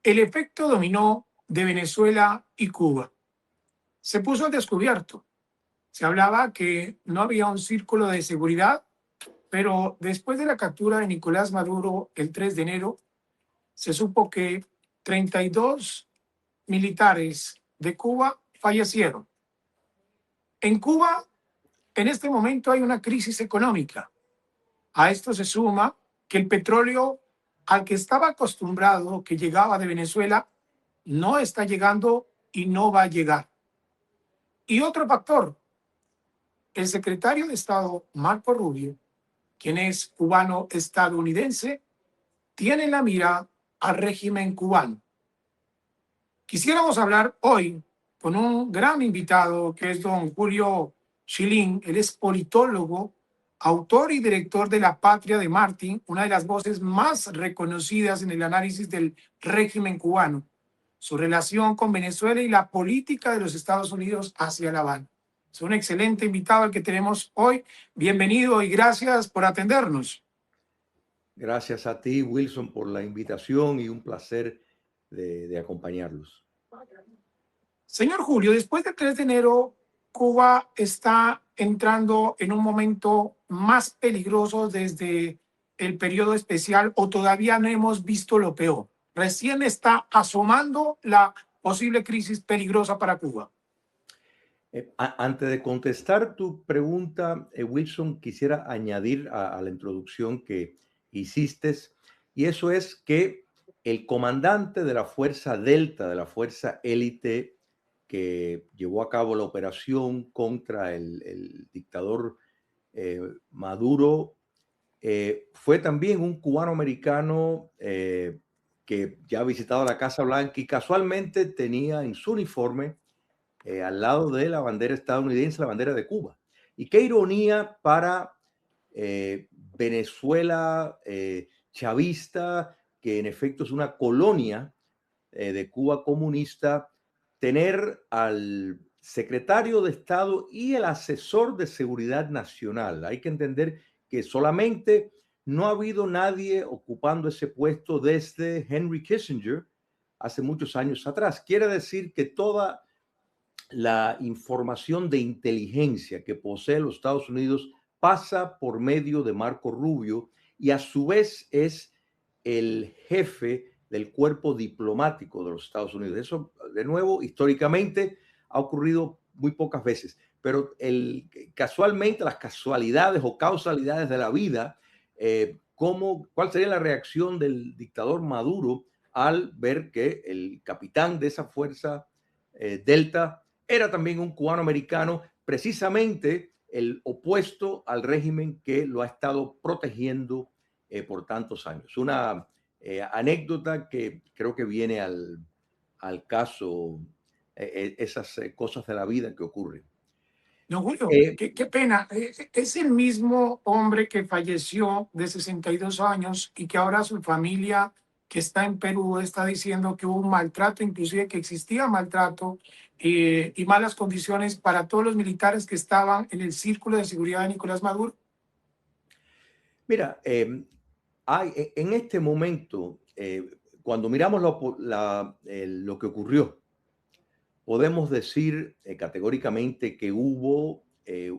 El efecto dominó de Venezuela y Cuba. Se puso al descubierto. Se hablaba que no había un círculo de seguridad, pero después de la captura de Nicolás Maduro el 3 de enero, se supo que 32 militares de Cuba fallecieron. En Cuba, en este momento hay una crisis económica. A esto se suma que el petróleo al que estaba acostumbrado, que llegaba de Venezuela, no está llegando y no va a llegar. Y otro factor, el secretario de Estado, Marco Rubio, quien es cubano estadounidense, tiene en la mira al régimen cubano. Quisiéramos hablar hoy con un gran invitado que es don Julio Schilling. Él es politólogo, autor y director de La Patria de Martín, una de las voces más reconocidas en el análisis del régimen cubano, su relación con Venezuela y la política de los Estados Unidos hacia La Habana. Es un excelente invitado el que tenemos hoy. Bienvenido y gracias por atendernos. Gracias a ti, Wilson, por la invitación y un placer de acompañarlos. Señor Julio, después del 3 de enero, Cuba está entrando en un momento más peligroso desde el periodo especial o todavía no hemos visto lo peor. Recién está asomando la posible crisis peligrosa para Cuba. Antes de contestar tu pregunta, Wilson, quisiera añadir a la introducción que hiciste, y eso es que el comandante de la Fuerza Delta, de la Fuerza Élite, que llevó a cabo la operación contra el dictador Maduro, fue también un cubano-americano que ya ha visitado la Casa Blanca y casualmente tenía en su uniforme al lado de la bandera estadounidense, la bandera de Cuba. Y qué ironía para Venezuela chavista, que en efecto es una colonia de Cuba comunista, tener al secretario de Estado y el asesor de seguridad nacional. Hay que entender que solamente no ha habido nadie ocupando ese puesto desde Henry Kissinger hace muchos años atrás. Quiere decir que toda la información de inteligencia que posee los Estados Unidos pasa por medio de Marco Rubio y a su vez es el jefe del cuerpo diplomático de los Estados Unidos. Eso, de nuevo, históricamente ha ocurrido muy pocas veces, pero casualmente las casualidades o causalidades de la vida, ¿cuál sería la reacción del dictador Maduro al ver que el capitán de esa fuerza Delta era también un cubano americano, precisamente el opuesto al régimen que lo ha estado protegiendo por tantos años? Una anécdota que creo que viene al caso, esas cosas de la vida que ocurren. Don Julio, qué pena. Es el mismo hombre que falleció de 62 años y que ahora su familia que está en Perú está diciendo que hubo un maltrato, inclusive que existía maltrato y malas condiciones para todos los militares que estaban en el círculo de seguridad de Nicolás Maduro. Mira, en este momento, cuando miramos lo que ocurrió, podemos decir categóricamente que hubo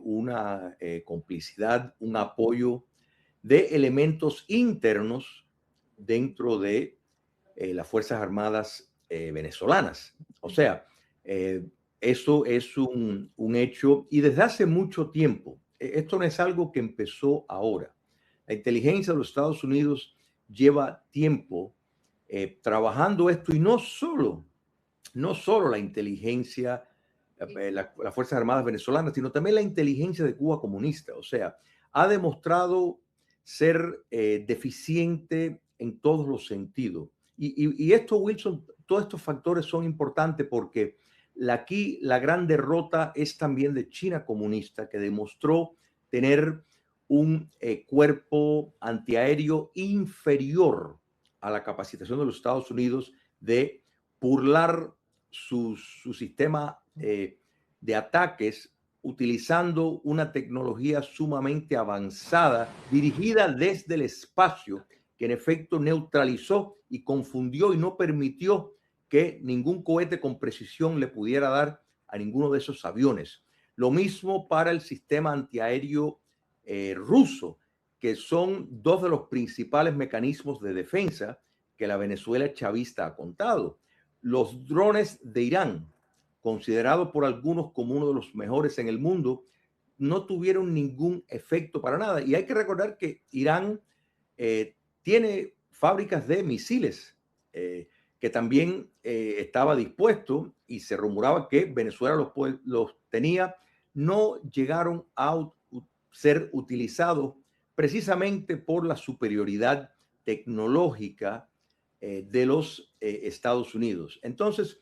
una complicidad, un apoyo de elementos internos dentro de las Fuerzas Armadas venezolanas. O sea, eso es un hecho y desde hace mucho tiempo. Esto no es algo que empezó ahora. La inteligencia de los Estados Unidos lleva tiempo trabajando esto y no solo la inteligencia, las Fuerzas Armadas venezolanas, sino también la inteligencia de Cuba comunista. O sea, ha demostrado ser deficiente en todos los sentidos. Y esto, Wilson, todos estos factores son importantes porque aquí la gran derrota es también de China comunista, que demostró tener un cuerpo antiaéreo inferior a la capacitación de los Estados Unidos de burlar su sistema de ataques utilizando una tecnología sumamente avanzada dirigida desde el espacio que en efecto neutralizó y confundió y no permitió que ningún cohete con precisión le pudiera dar a ninguno de esos aviones. Lo mismo para el sistema antiaéreo ruso, que son dos de los principales mecanismos de defensa que la Venezuela chavista ha contado. Los drones de Irán, considerados por algunos como uno de los mejores en el mundo, no tuvieron ningún efecto para nada. Y hay que recordar que Irán tiene fábricas de misiles que también estaba dispuesto, y se rumoraba que Venezuela los tenía. No llegaron a ser utilizados precisamente por la superioridad tecnológica de los Estados Unidos. Entonces,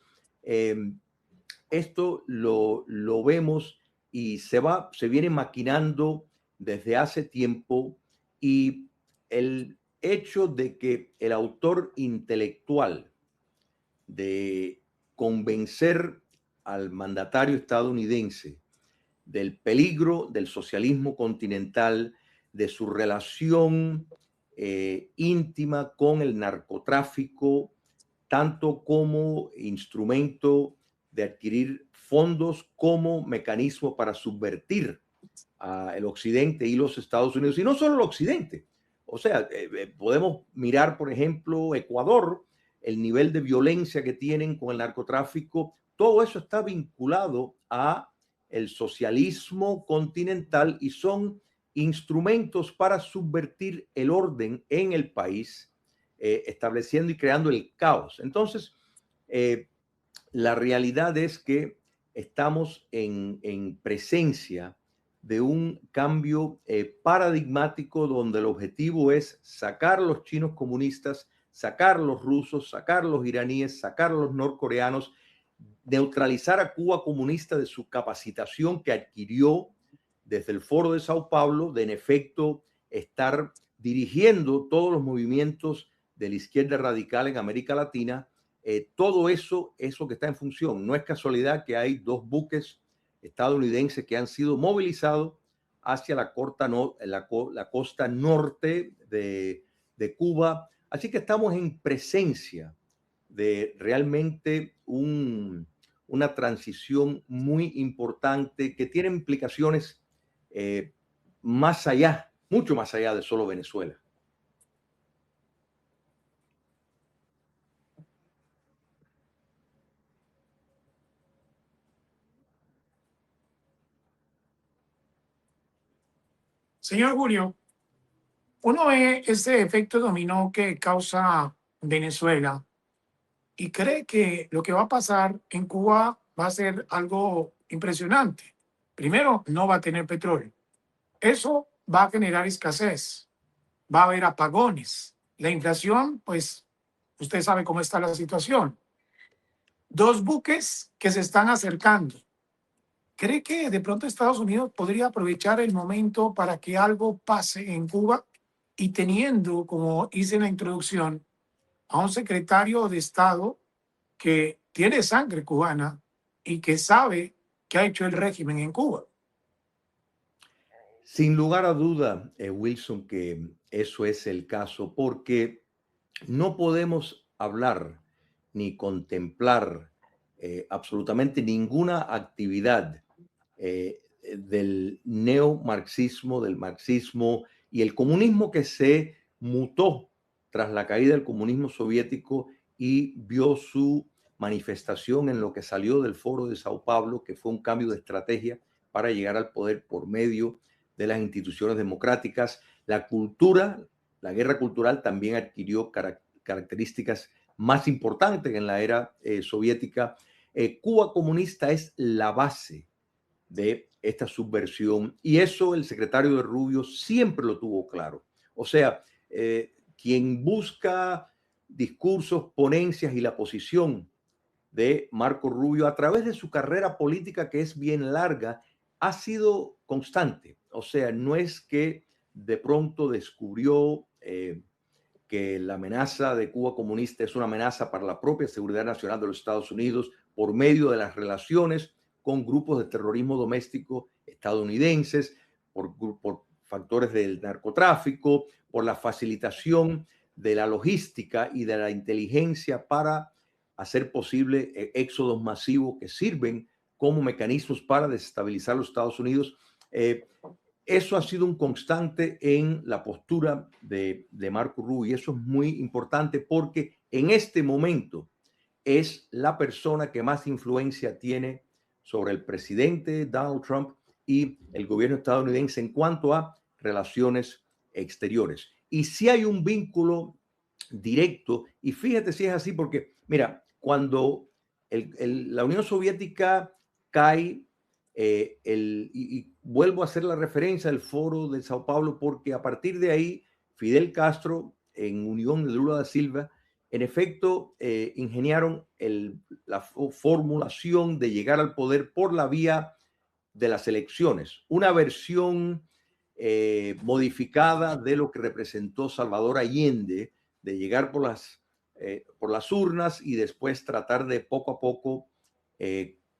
esto lo vemos y se viene maquinando desde hace tiempo, y el hecho de que el autor intelectual de convencer al mandatario estadounidense del peligro del socialismo continental, de su relación íntima con el narcotráfico, tanto como instrumento de adquirir fondos como mecanismo para subvertir el Occidente y los Estados Unidos, y no solo el Occidente. O sea, podemos mirar, por ejemplo, Ecuador, el nivel de violencia que tienen con el narcotráfico. Todo eso está vinculado a el socialismo continental y son instrumentos para subvertir el orden en el país, estableciendo y creando el caos. Entonces, la realidad es que estamos en presencia de un cambio paradigmático, donde el objetivo es sacar a los chinos comunistas, sacar a los rusos, sacar a los iraníes, sacar a los norcoreanos, neutralizar a Cuba comunista de su capacitación que adquirió desde el Foro de Sao Paulo, de en efecto estar dirigiendo todos los movimientos de la izquierda radical en América Latina. Todo eso es lo que está en función. No es casualidad que hay dos buques estadounidenses que han sido movilizados hacia la costa norte de Cuba. Así que estamos en presencia de realmente una transición muy importante que tiene implicaciones más allá, mucho más allá de solo Venezuela. Señor Julio, uno ve este efecto dominó que causa Venezuela y cree que lo que va a pasar en Cuba va a ser algo impresionante. Primero, no va a tener petróleo. Eso va a generar escasez, va a haber apagones. La inflación, pues, usted sabe cómo está la situación. Dos buques que se están acercando. ¿Cree que de pronto Estados Unidos podría aprovechar el momento para que algo pase en Cuba y teniendo, como hice en la introducción, a un secretario de Estado que tiene sangre cubana y que sabe qué ha hecho el régimen en Cuba? Sin lugar a duda, Wilson, que eso es el caso, porque no podemos hablar ni contemplar absolutamente ninguna actividad del neomarxismo, del marxismo y el comunismo, que se mutó tras la caída del comunismo soviético y vio su manifestación en lo que salió del Foro de Sao Paulo, que fue un cambio de estrategia para llegar al poder por medio de las instituciones democráticas. La cultura, la guerra cultural también adquirió características más importantes en la era soviética. Cuba comunista es la base de esta subversión, y eso el secretario de Rubio siempre lo tuvo claro. O sea, quien busca discursos, ponencias y la posición de Marco Rubio a través de su carrera política, que es bien larga, ha sido constante. O sea, no es que de pronto descubrió que la amenaza de Cuba comunista es una amenaza para la propia seguridad nacional de los Estados Unidos por medio de las relaciones con grupos de terrorismo doméstico estadounidenses, por factores del narcotráfico, por la facilitación de la logística y de la inteligencia para hacer posible éxodos masivos que sirven como mecanismos para desestabilizar los Estados Unidos. Eso ha sido un constante en la postura de Marco Rubio, y eso es muy importante porque en este momento es la persona que más influencia tiene sobre el presidente Donald Trump y el gobierno estadounidense en cuanto a relaciones exteriores. Y si hay un vínculo directo, y fíjate si es así, porque mira, cuando la Unión Soviética cae, y vuelvo a hacer la referencia al foro de Sao Paulo, porque a partir de ahí Fidel Castro, en unión de Lula da Silva, en efecto ingeniaron la formulación de llegar al poder por la vía de las elecciones, una versión modificada de lo que representó Salvador Allende, de llegar por las urnas y después tratar de poco a poco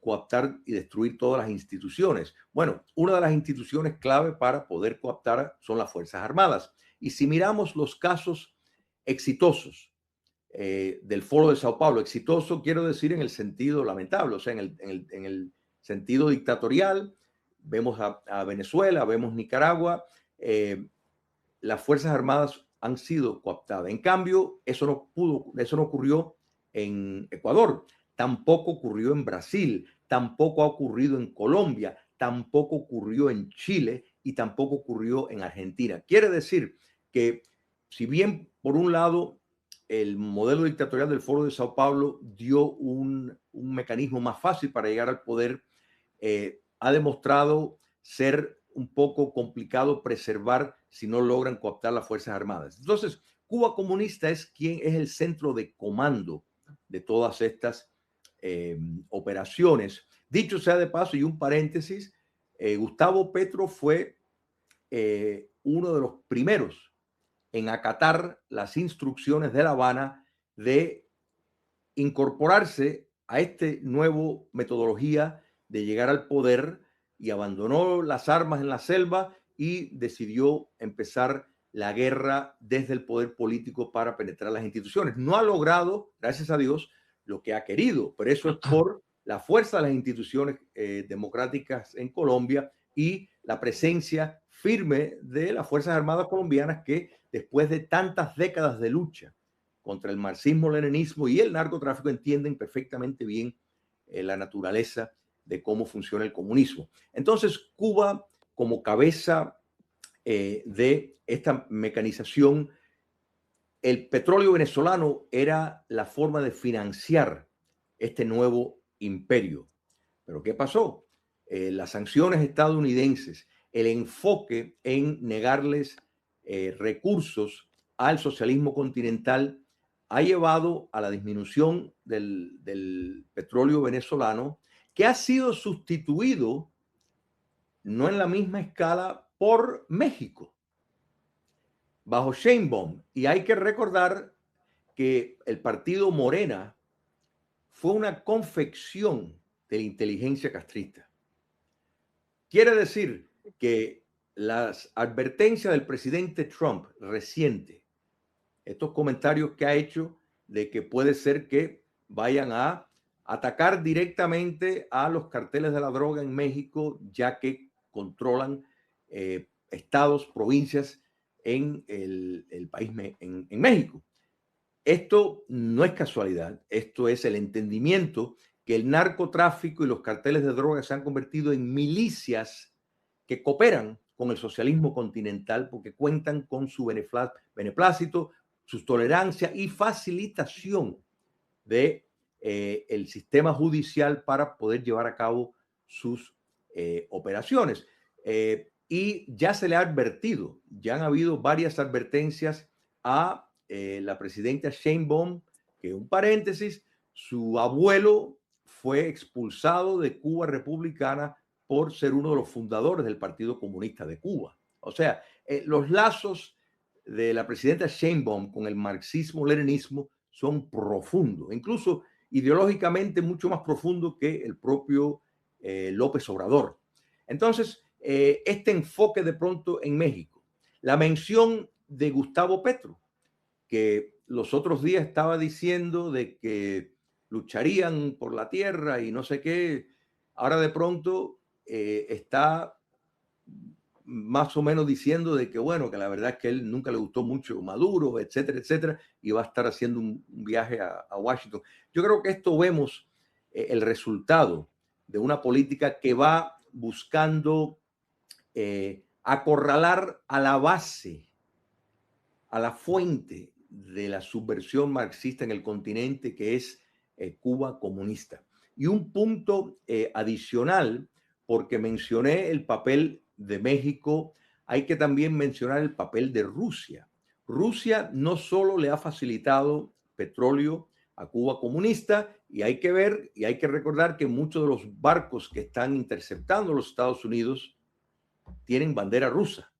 coaptar y destruir todas las instituciones. Bueno, una de las instituciones clave para poder coaptar son las Fuerzas Armadas. Y si miramos los casos exitosos del Foro de Sao Paulo, exitoso quiero decir en el sentido lamentable, o sea, en el sentido dictatorial, vemos a Venezuela, vemos Nicaragua, las Fuerzas Armadas han sido coaptadas. En cambio, eso no ocurrió en Ecuador, tampoco ocurrió en Brasil, tampoco ha ocurrido en Colombia, tampoco ocurrió en Chile y tampoco ocurrió en Argentina. Quiere decir que si bien por un lado el modelo dictatorial del Foro de Sao Paulo dio un mecanismo más fácil para llegar al poder, ha demostrado ser un poco complicado preservar si no logran cooptar las Fuerzas Armadas. Entonces, Cuba comunista es el centro de comando de todas estas operaciones. Dicho sea de paso, y un paréntesis, Gustavo Petro fue uno de los primeros en acatar las instrucciones de La Habana de incorporarse a esta nueva metodología de llegar al poder, y abandonó las armas en la selva y decidió empezar la guerra desde el poder político para penetrar las instituciones. No ha logrado, gracias a Dios, lo que ha querido, pero eso es por la fuerza de las instituciones democráticas en Colombia y la presencia firme de las Fuerzas Armadas colombianas, que después de tantas décadas de lucha contra el marxismo-leninismo y el narcotráfico entienden perfectamente bien la naturaleza de cómo funciona el comunismo. Entonces, Cuba, como cabeza de esta mecanización, el petróleo venezolano era la forma de financiar este nuevo imperio. Pero ¿qué pasó? Las sanciones estadounidenses, el enfoque en negarles recursos al socialismo continental, ha llevado a la disminución del petróleo venezolano, que ha sido sustituido, no en la misma escala, por México, bajo Sheinbaum. Y hay que recordar que el partido Morena fue una confección de la inteligencia castrista. Quiere decir que las advertencias del presidente Trump reciente, estos comentarios que ha hecho de que puede ser que vayan a atacar directamente a los carteles de la droga en México, ya que controlan estados, provincias en el país, en México. Esto no es casualidad, esto es el entendimiento que el narcotráfico y los carteles de droga se han convertido en milicias que cooperan con el socialismo continental porque cuentan con su beneplácito, su tolerancia y facilitación de el sistema judicial para poder llevar a cabo sus operaciones. Y ya se le ha advertido, ya han habido varias advertencias a la presidenta Sheinbaum, que un paréntesis, su abuelo fue expulsado de Cuba republicana por ser uno de los fundadores del Partido Comunista de Cuba. O sea, los lazos de la presidenta Sheinbaum con el marxismo-leninismo son profundos, incluso ideológicamente mucho más profundos que el propio López Obrador. Entonces, este enfoque de pronto en México, la mención de Gustavo Petro, que los otros días estaba diciendo de que lucharían por la tierra y no sé qué, ahora de pronto está más o menos diciendo de que, bueno, que la verdad es que él nunca le gustó mucho Maduro, etcétera, etcétera, y va a estar haciendo un viaje a Washington. Yo creo que esto vemos el resultado de una política que va buscando acorralar a la base, a la fuente de la subversión marxista en el continente, que es Cuba comunista. Y un punto adicional, porque mencioné el papel de México, hay que también mencionar el papel de Rusia. Rusia no solo le ha facilitado petróleo a Cuba comunista, y hay que ver y hay que recordar que muchos de los barcos que están interceptando los Estados Unidos tienen bandera rusa.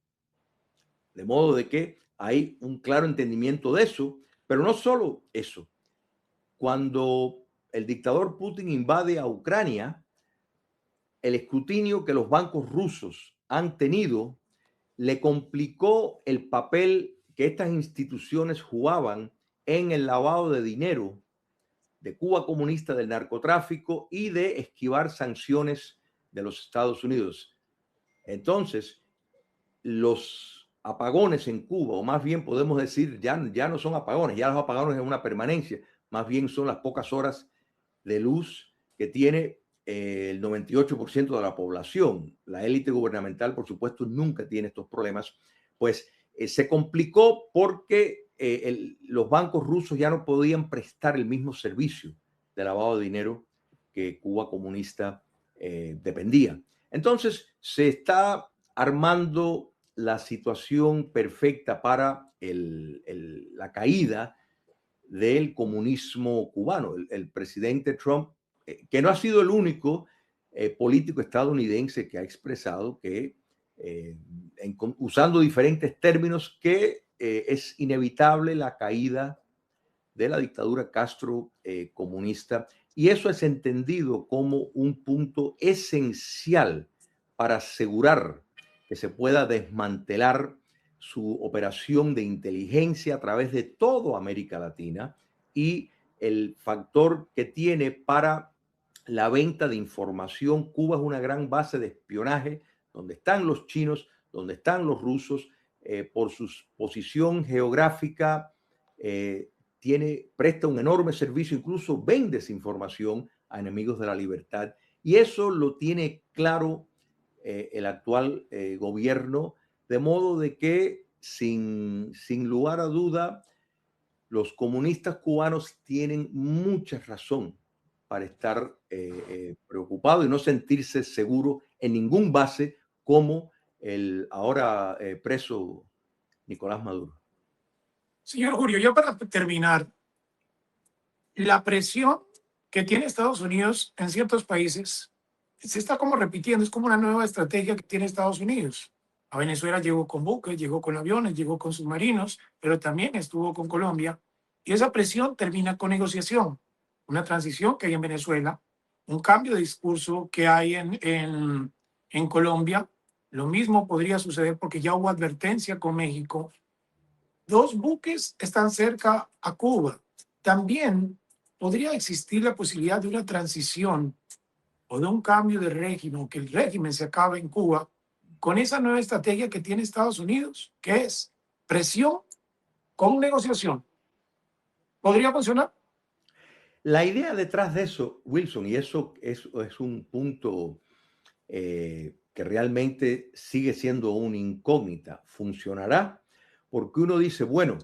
De modo de que hay un claro entendimiento de eso, pero no solo eso. Cuando el dictador Putin invade a Ucrania, el escrutinio que los bancos rusos han tenido le complicó el papel que estas instituciones jugaban en el lavado de dinero de Cuba comunista, del narcotráfico y de esquivar sanciones de los Estados Unidos. Entonces, los apagones en Cuba, o más bien podemos decir, ya no son apagones, ya los apagones es una permanencia, más bien son las pocas horas de luz que tiene el 98% de la población. La élite gubernamental, por supuesto, nunca tiene estos problemas. Pues se complicó porque los bancos rusos ya no podían prestar el mismo servicio de lavado de dinero que Cuba comunista dependía. Entonces, se está armando la situación perfecta para la caída del comunismo cubano. El presidente Trump, que no ha sido el único político estadounidense que ha expresado que, usando diferentes términos, que es inevitable la caída de la dictadura Castro comunista, y eso es entendido como un punto esencial para asegurar que se pueda desmantelar su operación de inteligencia a través de toda América Latina y el factor que tiene para la venta de información. Cuba es una gran base de espionaje donde están los chinos, donde están los rusos, por su posición geográfica, presta un enorme servicio, incluso vende esa información a enemigos de la libertad. Y eso lo tiene claro el actual gobierno, de modo de que sin lugar a duda, los comunistas cubanos tienen mucha razón para estar preocupados y no sentirse seguros en ningún base como el ahora preso Nicolás Maduro. Señor Julio, ya para terminar, la presión que tiene Estados Unidos en ciertos países se está como repitiendo, es como una nueva estrategia que tiene Estados Unidos. A Venezuela llegó con buques, llegó con aviones, llegó con submarinos, pero también estuvo con Colombia. Y esa presión termina con negociación, una transición que hay en Venezuela, un cambio de discurso que hay en Colombia. Lo mismo podría suceder porque ya hubo advertencia con México. Dos buques están cerca a Cuba. También podría existir la posibilidad de una transición o de un cambio de régimen, que el régimen se acabe en Cuba, con esa nueva estrategia que tiene Estados Unidos, que es presión con negociación. ¿Podría funcionar? La idea detrás de eso, Wilson, y eso es un punto que realmente sigue siendo una incógnita, ¿funcionará? Porque uno dice, bueno,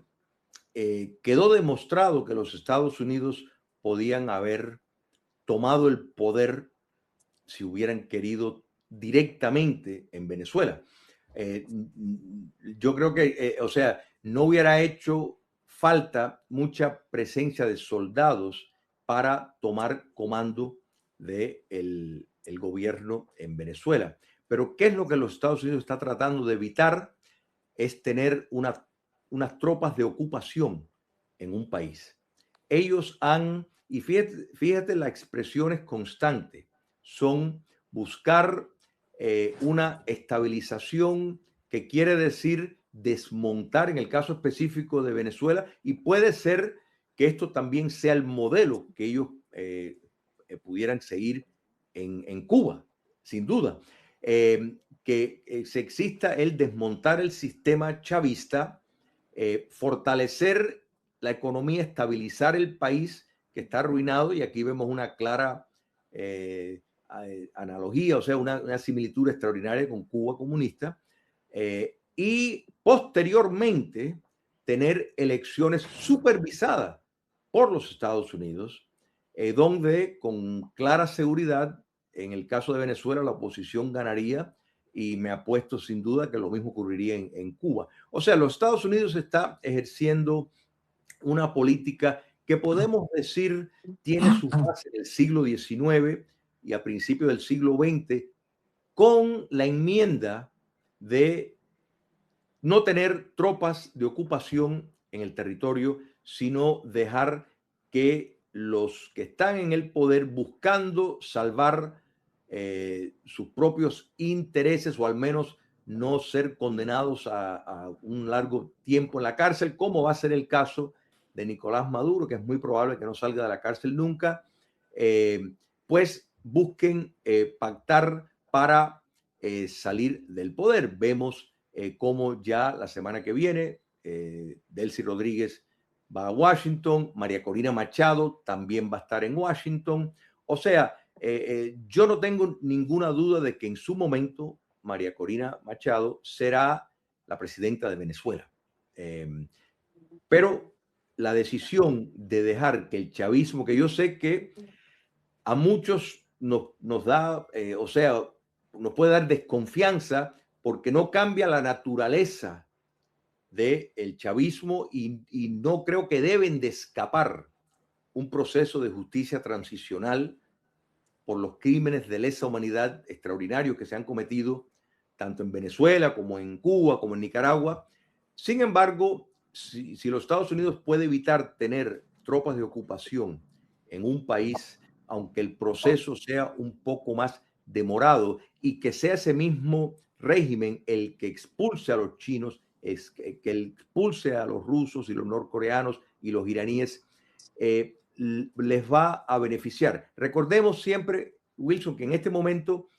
quedó demostrado que los Estados Unidos podían haber tomado el poder si hubieran querido directamente en Venezuela. Yo creo que, o sea, no hubiera hecho falta mucha presencia de soldados para tomar comando del el gobierno en Venezuela. Pero ¿qué es lo que los Estados Unidos está tratando de evitar? Es tener unas tropas de ocupación en un país. Ellos han, y fíjate la expresión es constante, son buscar una estabilización que quiere decir desmontar en el caso específico de Venezuela, y puede ser que esto también sea el modelo que ellos pudieran seguir en Cuba, sin duda. Se exista el desmontar el sistema chavista, fortalecer la economía, estabilizar el país que está arruinado, y aquí vemos una clara analogía, o sea, una similitud extraordinaria con Cuba comunista, y posteriormente tener elecciones supervisadas por los Estados Unidos, donde con clara seguridad, en el caso de Venezuela, la oposición ganaría, y me apuesto sin duda que lo mismo ocurriría en Cuba. O sea, los Estados Unidos está ejerciendo una política que podemos decir tiene su base en el siglo XIX y a principios del siglo XX, con la enmienda de no tener tropas de ocupación en el territorio, sino dejar que los que están en el poder, buscando salvar sus propios intereses, o al menos no ser condenados a un largo tiempo en la cárcel, como va a ser el caso de Nicolás Maduro, que es muy probable que no salga de la cárcel nunca, pues busquen pactar para salir del poder. Vemos cómo ya la semana que viene Delcy Rodríguez va a Washington, María Corina Machado también va a estar en Washington. O sea, yo no tengo ninguna duda de que en su momento María Corina Machado será la presidenta de Venezuela. Pero la decisión de dejar que el chavismo, que yo sé que a muchos nos da, o sea, nos puede dar desconfianza, porque no cambia la naturaleza del chavismo, y no creo que deben de escapar un proceso de justicia transicional por los crímenes de lesa humanidad extraordinarios que se han cometido tanto en Venezuela como en Cuba, como en Nicaragua. Sin embargo, si los Estados Unidos puede evitar tener tropas de ocupación en un país, aunque el proceso sea un poco más demorado, y que sea ese mismo régimen el que expulse a los chinos, que expulse a los rusos y los norcoreanos y los iraníes, les va a beneficiar. Recordemos siempre, Wilson, que en este momento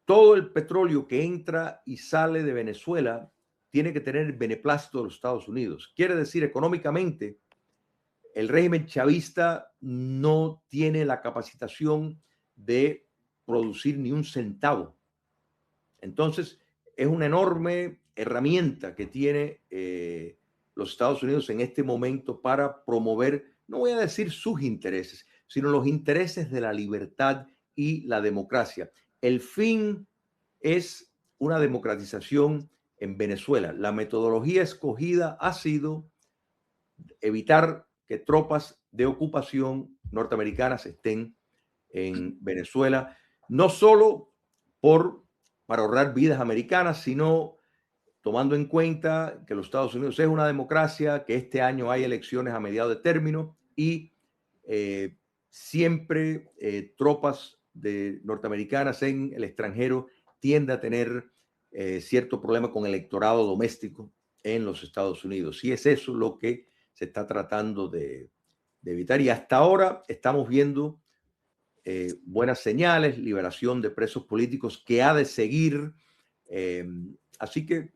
todo el petróleo que entra y sale de Venezuela tiene que tener el beneplácito de los Estados Unidos. Quiere decir, económicamente, el régimen chavista no tiene la capacitación de producir ni un centavo. Entonces, es una enorme herramienta que tiene los Estados Unidos en este momento para promover, no voy a decir sus intereses, sino los intereses de la libertad y la democracia. El fin es una democratización en Venezuela. La metodología escogida ha sido evitar que tropas de ocupación norteamericanas estén en Venezuela, no solo para ahorrar vidas americanas, sino tomando en cuenta que los Estados Unidos es una democracia, que este año hay elecciones a mediados de término, y siempre tropas norteamericanas en el extranjero tiende a tener cierto problema con el electorado doméstico en los Estados Unidos. Y es eso lo que se está tratando de evitar. Y hasta ahora estamos viendo buenas señales, liberación de presos políticos que ha de seguir. Así que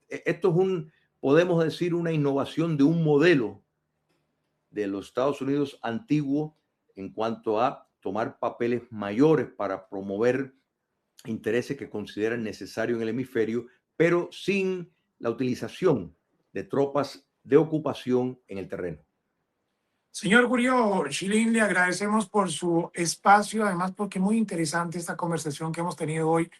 esto es podemos decir, una innovación de un modelo de los Estados Unidos antiguo en cuanto a tomar papeles mayores para promover intereses que consideran necesarios en el hemisferio, pero sin la utilización de tropas de ocupación en el terreno. Señor Julio Schilling, le agradecemos por su espacio, además porque es muy interesante esta conversación que hemos tenido hoy.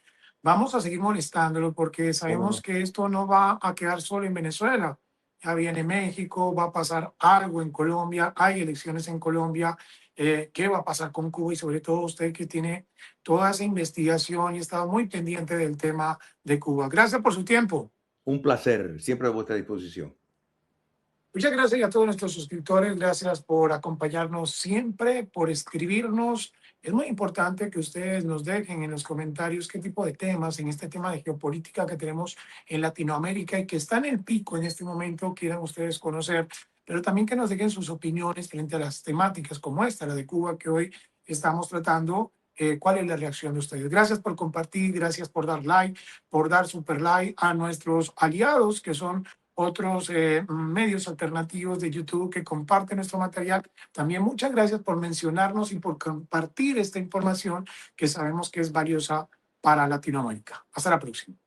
Vamos a seguir molestándolo porque sabemos que esto no va a quedar solo en Venezuela. Ya viene México, va a pasar algo en Colombia, hay elecciones en Colombia. ¿Qué va a pasar con Cuba? Y sobre todo usted, que tiene toda esa investigación y ha estado muy pendiente del tema de Cuba. Gracias por su tiempo. Un placer, siempre a vuestra disposición. Muchas gracias a todos nuestros suscriptores. Gracias por acompañarnos siempre, por escribirnos. Es muy importante que ustedes nos dejen en los comentarios qué tipo de temas en este tema de geopolítica que tenemos en Latinoamérica y que está en el pico en este momento quieran ustedes conocer, pero también que nos dejen sus opiniones frente a las temáticas como esta, la de Cuba, que hoy estamos tratando. ¿Cuál es la reacción de ustedes? Gracias por compartir, gracias por dar like, por dar super like a nuestros aliados que son otros medios alternativos de YouTube que comparten nuestro material. También muchas gracias por mencionarnos y por compartir esta información que sabemos que es valiosa para Latinoamérica. Hasta la próxima.